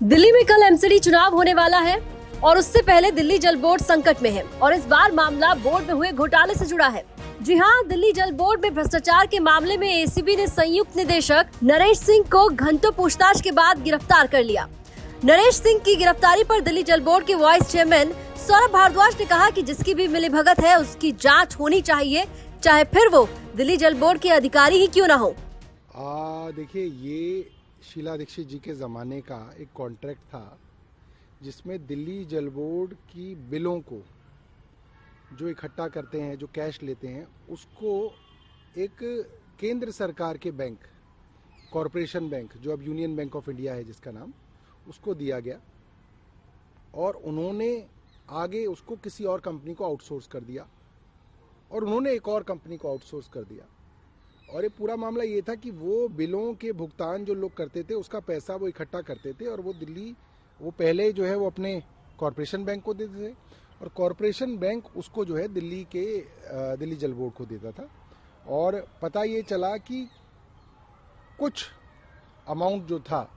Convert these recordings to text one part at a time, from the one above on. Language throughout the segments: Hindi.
दिल्ली में कल एमसीडी चुनाव होने वाला है और उससे पहले दिल्ली जल बोर्ड संकट में है और इस बार मामला बोर्ड में हुए घोटाले से जुड़ा है। जी हां, दिल्ली जल बोर्ड में भ्रष्टाचार के मामले में एसीबी ने संयुक्त निदेशक नरेश सिंह को घंटों पूछताछ के बाद गिरफ्तार कर लिया। नरेश सिंह की गिरफ्तारी पर दिल्ली जल बोर्ड के वाइस चेयरमैन सौरभ भारद्वाज ने कहा कि जिसकी भी मिलीभगत है उसकी जांच होनी चाहिए, चाहे फिर वो दिल्ली जल बोर्ड के अधिकारी ही क्यों न हो। देखिए, ये शीला दीक्षित जी के ज़माने का एक कॉन्ट्रैक्ट था जिसमें दिल्ली जल बोर्ड की बिलों को जो इकट्ठा करते हैं, जो कैश लेते हैं, उसको एक केंद्र सरकार के बैंक, कॉरपोरेशन बैंक, जो अब यूनियन बैंक ऑफ इंडिया है जिसका नाम, उसको दिया गया और उन्होंने आगे उसको किसी और कंपनी को आउटसोर्स कर दिया और उन्होंने एक और कंपनी को आउटसोर्स कर दिया। और ये पूरा मामला ये था कि वो बिलों के भुगतान जो लोग करते थे उसका पैसा वो इकट्ठा करते थे और वो पहले जो है वो अपने कॉरपोरेशन बैंक को देते थे और कॉरपोरेशन बैंक उसको जो है दिल्ली जल बोर्ड को देता था। और पता ये चला कि कुछ अमाउंट जो था,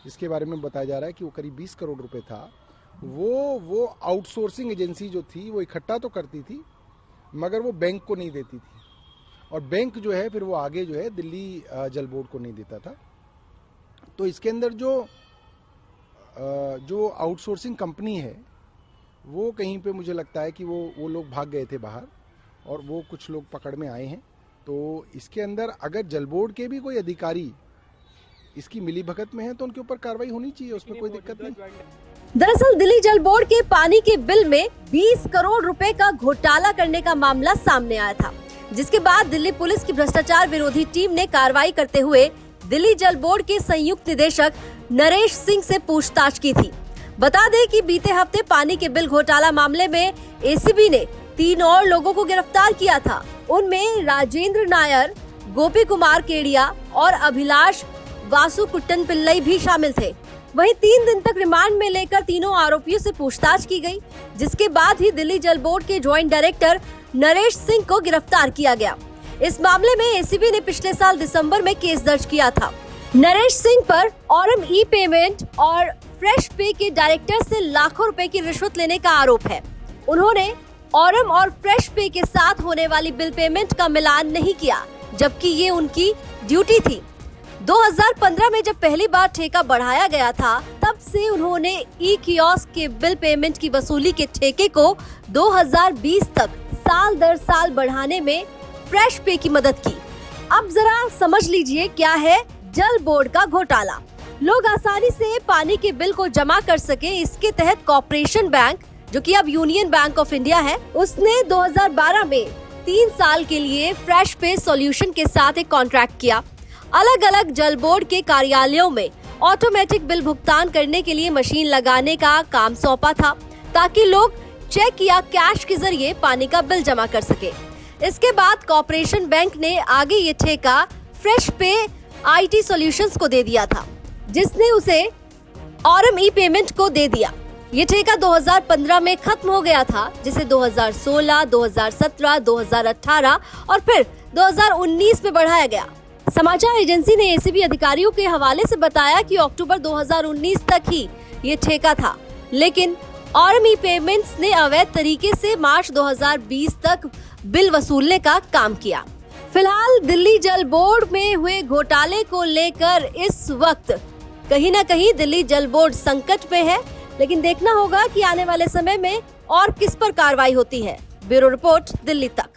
जिसके बारे में बताया जा रहा है कि वो करीब 20 करोड़ रुपए था, वो आउटसोर्सिंग एजेंसी जो थी वो इकट्ठा तो करती थी मगर वो बैंक को नहीं देती थी और बैंक जो है फिर वो आगे जो है दिल्ली जल बोर्ड को नहीं देता था। तो इसके अंदर जो आउटसोर्सिंग कंपनी है वो कहीं पे मुझे लगता है कि वो लोग भाग गए थे बाहर और वो कुछ लोग पकड़ में आए हैं। तो इसके अंदर अगर जल बोर्ड के भी कोई अधिकारी इसकी मिलीभगत में है तो उनके ऊपर कार्रवाई होनी चाहिए, उसमें कोई दिक्कत नहीं। दरअसल दिल्ली जल बोर्ड के पानी के बिल में 20 करोड़ रुपए का घोटाला करने का मामला सामने आया था, जिसके बाद दिल्ली पुलिस की भ्रष्टाचार विरोधी टीम ने कार्रवाई करते हुए दिल्ली जल बोर्ड के संयुक्त निदेशक नरेश सिंह से पूछताछ की थी। बता दें कि बीते हफ्ते पानी के बिल घोटाला मामले में एसीबी ने 3 और लोगों को गिरफ्तार किया था। उनमें राजेंद्र नायर, गोपी कुमार केडिया और अभिलाष वासुकुट्टन पिल्लई भी शामिल थे। वहीं 3 दिन तक रिमांड में लेकर तीनों आरोपियों से पूछताछ की गई, जिसके बाद ही दिल्ली जल बोर्ड के ज्वाइंट डायरेक्टर नरेश सिंह को गिरफ्तार किया गया। इस मामले में एसीबी ने पिछले साल दिसंबर में केस दर्ज किया था। नरेश सिंह पर ऑरम ई पेमेंट और फ्रेश पे के डायरेक्टर से लाखों रुपए की रिश्वत लेने का आरोप है। उन्होंने ऑरम और फ्रेश पे के साथ होने वाली बिल पेमेंट का मिलान नहीं किया, जबकि ये उनकी ड्यूटी थी। 2015 में जब पहली बार ठेका बढ़ाया गया था, तब से उन्होंने ई कियोस्क के बिल पेमेंट की वसूली के ठेके को 2020 तक साल दर साल बढ़ाने में फ्रेश पे की मदद की। अब जरा समझ लीजिए क्या है जल बोर्ड का घोटाला। लोग आसानी से पानी के बिल को जमा कर सके, इसके तहत कॉर्पोरेशन बैंक, जो कि अब यूनियन बैंक ऑफ इंडिया है, उसने 2012 में 3 साल के लिए फ्रेश पे सॉल्यूशन के साथ एक कॉन्ट्रैक्ट किया। अलग अलग जल बोर्ड के कार्यालयों में ऑटोमेटिक बिल भुगतान करने के लिए मशीन लगाने का काम सौंपा था, ताकि लोग चेक या कैश के जरिए पानी का बिल जमा कर सके। इसके बाद कॉर्पोरेशन बैंक ने आगे ये ठेका फ्रेश पे आईटी सॉल्यूशंस को दे दिया था, जिसने उसे ऑरम ई पेमेंट को दे दिया। ये ठेका 2015 में खत्म हो गया था, जिसे 2016, 2017, 2018 और फिर 2019 में बढ़ाया गया। समाचार एजेंसी ने एसीबी अधिकारियों के हवाले से बताया कि अक्टूबर 2019 तक ही ये ठेका था, लेकिन ऑरम ई पेमेंट्स ने अवैध तरीके से मार्च 2020 तक बिल वसूलने का काम किया। फिलहाल दिल्ली जल बोर्ड में हुए घोटाले को लेकर इस वक्त कहीं न कहीं दिल्ली जल बोर्ड संकट में है, लेकिन देखना होगा कि आने वाले समय में और किस पर कार्रवाई होती है। ब्यूरो रिपोर्ट, दिल्ली तक।